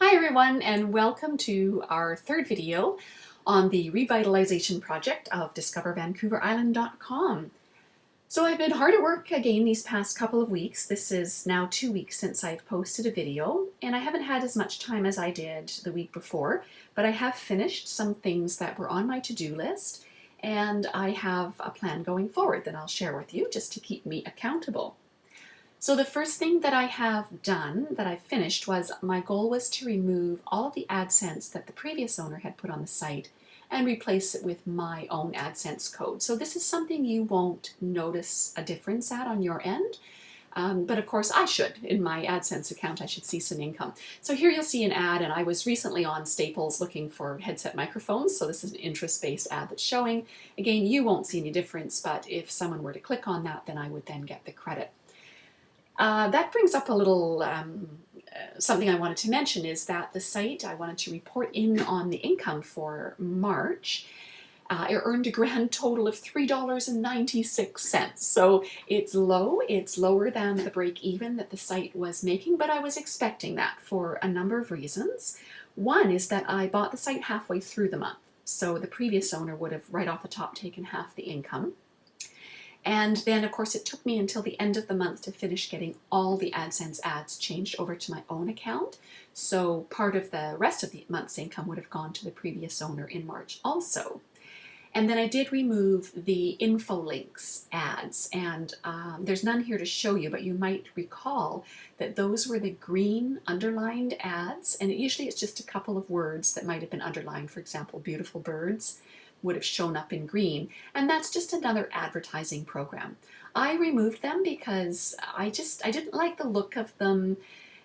Hi everyone, and welcome to our third video on the revitalization project of discovervancouverisland.com. So I've been hard at work again these past couple of weeks. This is now 2 weeks since I've posted a video, and I haven't had as much time as I did the week before, but I have finished some things that were on my to-do list, and I have a plan going forward that I'll share with you just to keep me accountable. So the first thing that I have done, that I finished, was my goal was to remove all of the AdSense that the previous owner had put on the site and replace it with my own AdSense code. So this is something you won't notice a difference at on your end. But of course I should. In my AdSense account I should see some income. So here you'll see an ad, and I was recently on Staples looking for headset microphones, so this is an interest-based ad that's showing. Again, you won't see any difference, but if someone were to click on that, then I would then get the credit. That brings up a little something I wanted to mention, is that the site, I wanted to report in on the income for March. It earned a grand total of $3.96. So it's low, it's lower than the break even that the site was making, but I was expecting that for a number of reasons. One is that I bought the site halfway through the month, so the previous owner would have right off the top taken half the income. And then, of course, it took me until the end of the month to finish getting all the AdSense ads changed over to my own account. So part of the rest of the month's income would have gone to the previous owner in March also. And then I did remove the info links ads, and there's none here to show you, but you might recall that those were the green underlined ads, and usually it's just a couple of words that might have been underlined. For example, beautiful birds would have shown up in green, and that's just another advertising program. I removed them because I didn't like the look of them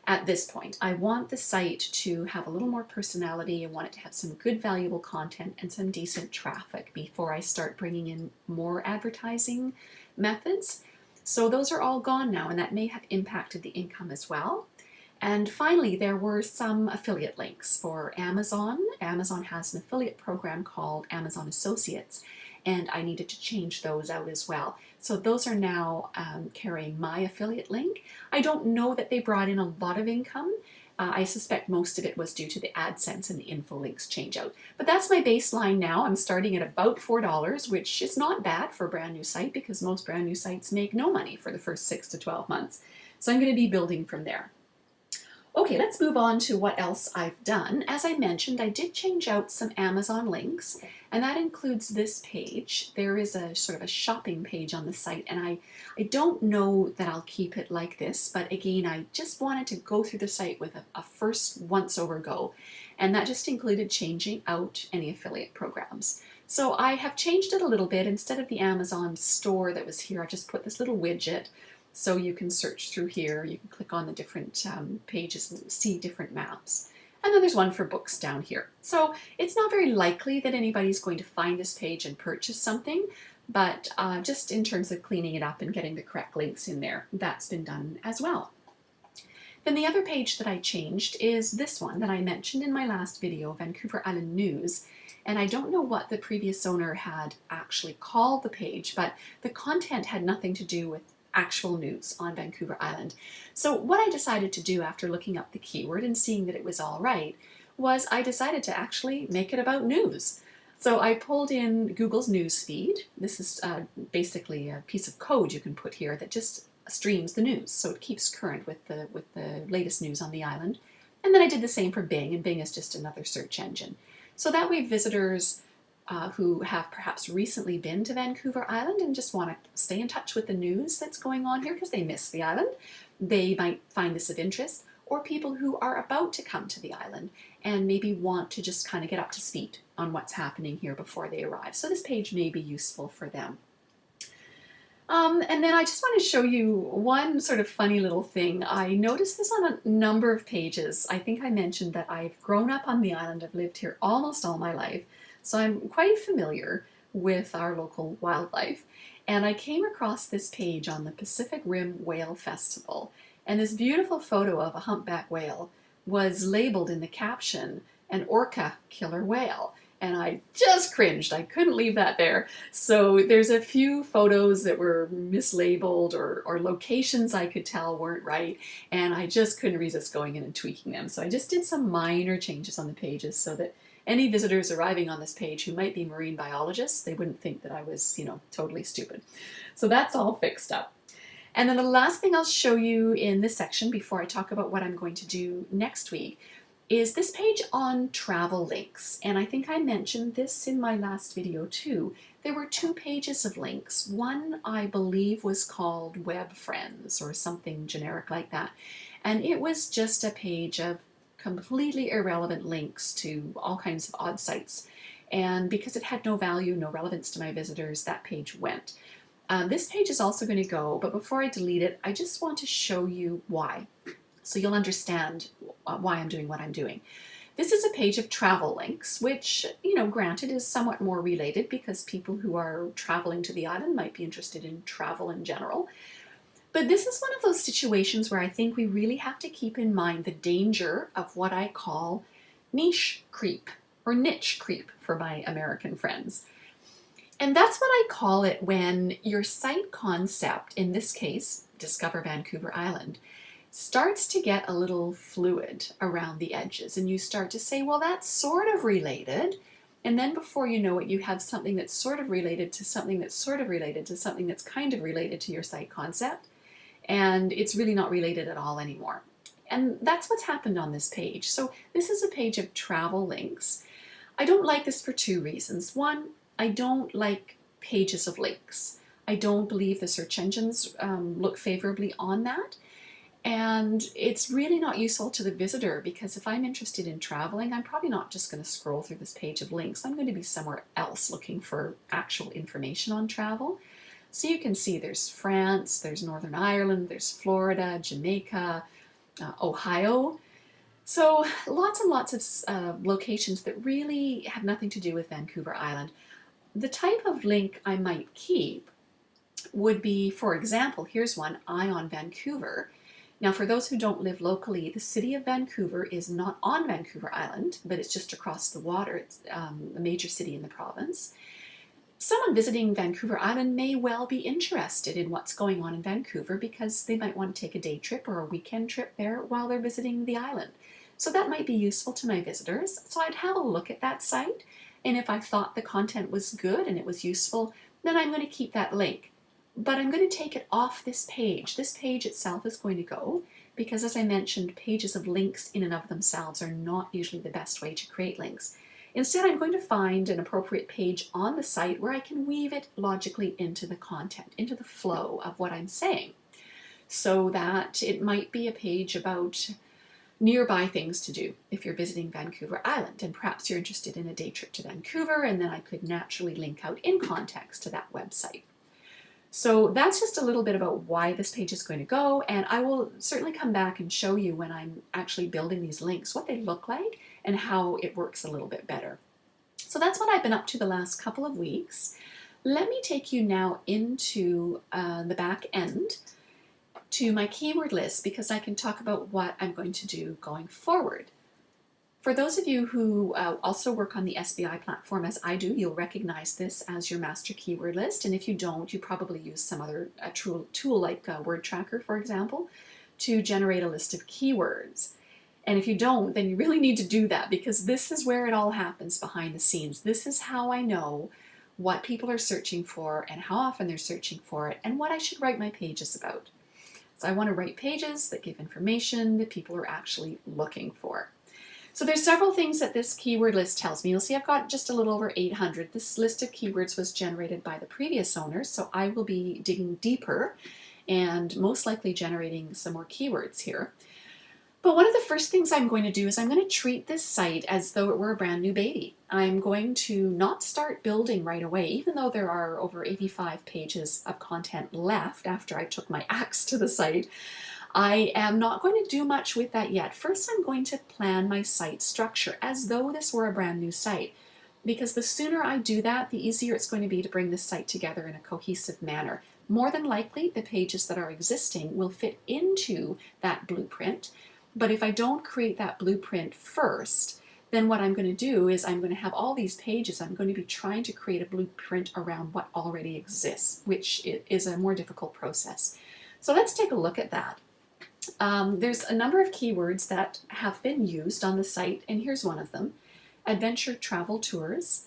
at this point. I want the site to have a little more personality. I want it to have some good, valuable content and some decent traffic before I start bringing in more advertising methods. So those are all gone now, and that may have impacted the income as well. And finally, there were some affiliate links for Amazon. Amazon has an affiliate program called Amazon Associates, and I needed to change those out as well. So those are now carrying my affiliate link. I don't know that they brought in a lot of income. I suspect most of it was due to the AdSense and the info links change out. But that's my baseline now. I'm starting at about $4, which is not bad for a brand new site, because most brand new sites make no money for the first 6 to 12 months. So I'm going to be building from there. Okay, let's move on to what else I've done. As I mentioned, I did change out some Amazon links, and that includes this page. There is a sort of a shopping page on the site, and I don't know that I'll keep it like this, but again, I just wanted to go through the site with a first once-over go, and that just included changing out any affiliate programs. So I have changed it a little bit. Instead of the Amazon store that was here, I just put this little widget. So you can search through here, you can click on the different pages and see different maps. And then there's one for books down here. So it's not very likely that anybody's going to find this page and purchase something, but just in terms of cleaning it up and getting the correct links in there, that's been done as well. Then the other page that I changed is this one that I mentioned in my last video, Vancouver Island News. And I don't know what the previous owner had actually called the page, but the content had nothing to do with actual news on Vancouver Island. So what I decided to do after looking up the keyword and seeing that it was all right, was I decided to actually make it about news. So I pulled in Google's news feed. This is basically a piece of code you can put here that just streams the news, so it keeps current with the latest news on the island. And then I did the same for Bing, and Bing is just another search engine. So that way visitors who have perhaps recently been to Vancouver Island and just want to stay in touch with the news that's going on here because they miss the island, they might find this of interest, or people who are about to come to the island and maybe want to just kind of get up to speed on what's happening here before they arrive. So this page may be useful for them. And then I just want to show you one sort of funny little thing. I noticed this on a number of pages. I think I mentioned that I've grown up on the island. I've lived here almost all my life. So I'm quite familiar with our local wildlife, and I came across this page on the Pacific Rim Whale Festival, and this beautiful photo of a humpback whale was labeled in the caption, "An orca killer whale." and I just cringed. I couldn't leave that there. So there's a few photos that were mislabeled or locations I could tell weren't right, and I just couldn't resist going in and tweaking them. So I just did some minor changes on the pages so that any visitors arriving on this page who might be marine biologists, they wouldn't think that I was, totally stupid. So that's all fixed up. And then the last thing I'll show you in this section before I talk about what I'm going to do next week is this page on travel links. And I think I mentioned this in my last video too. There were 2 pages of links. One, I believe, was called Web Friends or something generic like that. And it was just a page of completely irrelevant links to all kinds of odd sites. And because it had no value, no relevance to my visitors, that page went. This page is also going to go, but before I delete it, I just want to show you why. So you'll understand why I'm doing what I'm doing. This is a page of travel links, which, granted is somewhat more related because people who are traveling to the island might be interested in travel in general. But this is one of those situations where I think we really have to keep in mind the danger of what I call niche creep, or niche creep for my American friends. And that's what I call it when your site concept, in this case, Discover Vancouver Island, starts to get a little fluid around the edges, and you start to say, well, that's sort of related, and then before you know it, you have something that's sort of related to something that's sort of related to something that's kind of related to your site concept, and it's really not related at all anymore. And that's what's happened on this page. So this is a page of travel links. I don't like this for 2 reasons. One, I don't like pages of links. I don't believe the search engines look favorably on that. And it's really not useful to the visitor because if I'm interested in traveling, I'm probably not just going to scroll through this page of links. I'm going to be somewhere else looking for actual information on travel. So you can see there's France, there's Northern Ireland, there's Florida, Jamaica, Ohio. So lots and lots of locations that really have nothing to do with Vancouver Island. The type of link I might keep would be, for example, here's one, Eye on Vancouver. Now, for those who don't live locally, the city of Vancouver is not on Vancouver Island, but it's just across the water. It's a major city in the province. Someone visiting Vancouver Island may well be interested in what's going on in Vancouver because they might want to take a day trip or a weekend trip there while they're visiting the island. So that might be useful to my visitors. So I'd have a look at that site, and if I thought the content was good and it was useful, then I'm going to keep that link. But I'm going to take it off this page. This page itself is going to go because, as I mentioned, pages of links in and of themselves are not usually the best way to create links. Instead, I'm going to find an appropriate page on the site where I can weave it logically into the content, into the flow of what I'm saying, so that it might be a page about nearby things to do if you're visiting Vancouver Island, and perhaps you're interested in a day trip to Vancouver, and then I could naturally link out in context to that website. So that's just a little bit about why this page is going to go, and I will certainly come back and show you when I'm actually building these links what they look like and how it works a little bit better. So that's what I've been up to the last couple of weeks. Let me take you now into the back end to my keyword list because I can talk about what I'm going to do going forward. For those of you who also work on the SBI platform as I do, you'll recognize this as your master keyword list. And if you don't, you probably use some other tool like Word Tracker, for example, to generate a list of keywords. And if you don't, then you really need to do that because this is where it all happens behind the scenes. This is how I know what people are searching for and how often they're searching for it and what I should write my pages about. So I want to write pages that give information that people are actually looking for. So there's several things that this keyword list tells me. You'll see I've got just a little over 800. This list of keywords was generated by the previous owners, so I will be digging deeper and most likely generating some more keywords here. But one of the first things I'm going to do is I'm going to treat this site as though it were a brand new baby. I'm going to not start building right away, even though there are over 85 pages of content left after I took my axe to the site. I am not going to do much with that yet. First, I'm going to plan my site structure as though this were a brand new site, because the sooner I do that, the easier it's going to be to bring this site together in a cohesive manner. More than likely, the pages that are existing will fit into that blueprint, but if I don't create that blueprint first, then what I'm going to do is I'm going to have all these pages. I'm going to be trying to create a blueprint around what already exists, which is a more difficult process. So let's take a look at that. There's a number of keywords that have been used on the site, and here's one of them: adventure travel tours.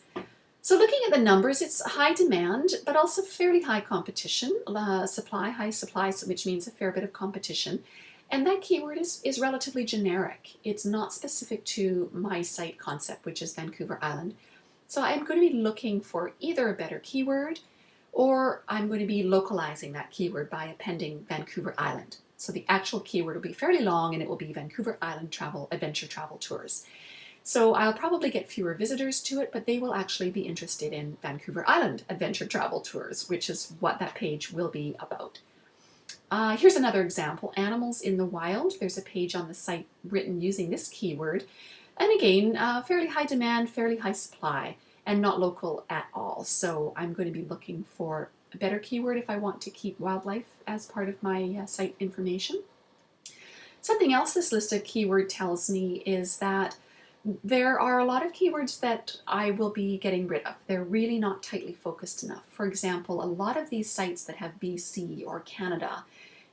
So looking at the numbers, it's high demand, but also fairly high competition. High supply, which means a fair bit of competition. And that keyword is relatively generic. It's not specific to my site concept, which is Vancouver Island. So I'm going to be looking for either a better keyword, or I'm going to be localizing that keyword by appending Vancouver Island. So the actual keyword will be fairly long, and it will be Vancouver Island adventure travel tours. So I'll probably get fewer visitors to it, but they will actually be interested in Vancouver Island adventure travel tours, which is what that page will be about. Here's another example: animals in the wild. There's a page on the site written using this keyword. And again, fairly high demand, fairly high supply, and not local at all. So I'm going to be looking for a better keyword if I want to keep wildlife as part of my site information. Something else this list of keyword tells me is that there are a lot of keywords that I will be getting rid of. They're really not tightly focused enough. For example, a lot of these sites that have BC or Canada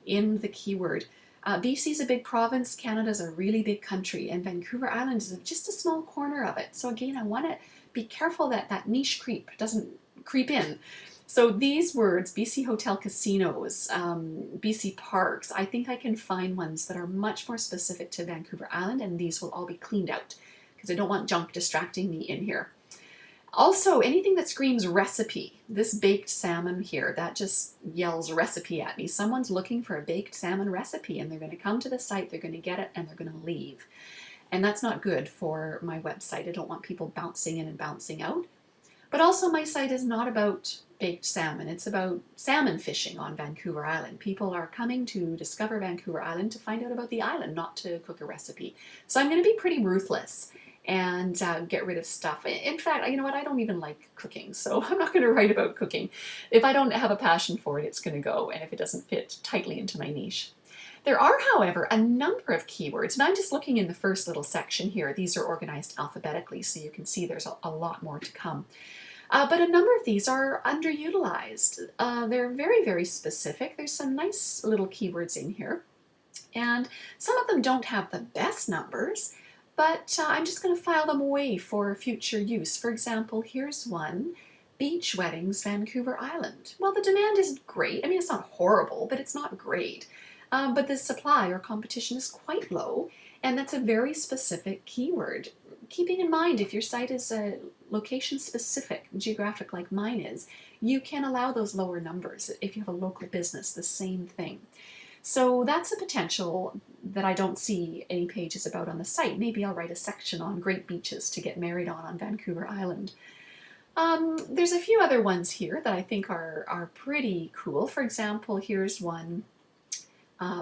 in the keyword. BC is a big province, Canada is a really big country, and Vancouver Island is just a small corner of it. So again, I want to be careful that that niche creep doesn't creep in. So these words, BC hotel casinos, BC parks, I think I can find ones that are much more specific to Vancouver Island, and these will all be cleaned out because I don't want junk distracting me in here. Also, anything that screams recipe. This baked salmon here, that just yells recipe at me. Someone's looking for a baked salmon recipe, and they're going to come to the site, they're going to get it, and they're going to leave. And that's not good for my website. I don't want people bouncing in and bouncing out. But also, my site is not about baked salmon. It's about salmon fishing on Vancouver Island. People are coming to discover Vancouver Island to find out about the island, not to cook a recipe. So I'm going to be pretty ruthless and get rid of stuff. In fact, you know what? I don't even like cooking, so I'm not going to write about cooking. If I don't have a passion for it, it's going to go, and if it doesn't fit tightly into my niche. There are, however, a number of keywords, and I'm just looking in the first little section here. These are organized alphabetically, so you can see there's a lot more to come. But a number of these are underutilized. They're very, very specific. There's some nice little keywords in here, and some of them don't have the best numbers, but I'm just going to file them away for future use. For example, here's one: beach weddings, Vancouver Island. Well, the demand is great. I mean, it's not horrible, but it's not great. But the supply or competition is quite low, and that's a very specific keyword. Keeping in mind, if your site is location specific, geographic like mine is, you can allow those lower numbers. If you have a local business, the same thing. So that's a potential that I don't see any pages about on the site. Maybe I'll write a section on great beaches to get married on Vancouver Island. There's a few other ones here that I think are pretty cool. For example, here's one: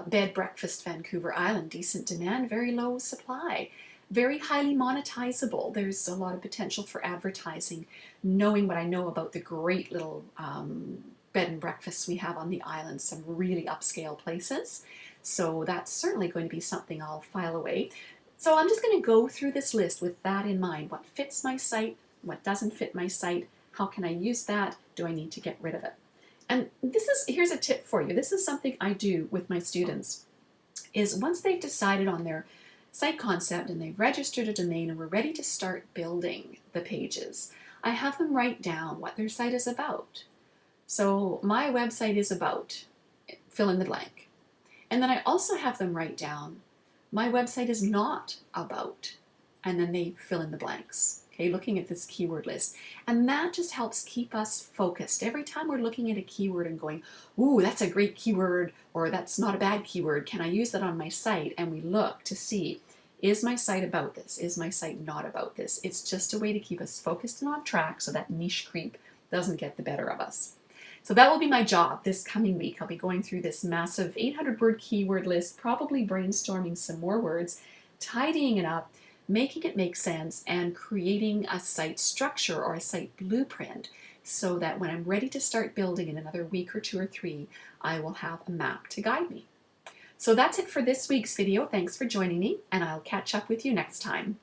bed breakfast Vancouver Island, decent demand, very low supply. Very highly monetizable. There's a lot of potential for advertising, knowing what I know about the great little bed and breakfasts we have on the island, some really upscale places. So that's certainly going to be something I'll file away. So I'm just going to go through this list with that in mind. What fits my site? What doesn't fit my site? How can I use that? Do I need to get rid of it? And here's a tip for you. This is something I do with my students, is once they've decided on their site concept and they've registered a domain and we're ready to start building the pages, I have them write down what their site is about. So my website is about, fill in the blank. And then I also have them write down, my website is not about, and then they fill in the blanks. Okay, looking at this keyword list. And that just helps keep us focused. Every time we're looking at a keyword and going, ooh, that's a great keyword, or that's not a bad keyword, can I use that on my site? And we look to see, is my site about this? Is my site not about this? It's just a way to keep us focused and on track so that niche creep doesn't get the better of us. So that will be my job this coming week. I'll be going through this massive 800-word keyword list, probably brainstorming some more words, tidying it up, making it make sense, and creating a site structure or a site blueprint so that when I'm ready to start building in another week or 2 or 3, I will have a map to guide me. So that's it for this week's video. Thanks for joining me, and I'll catch up with you next time.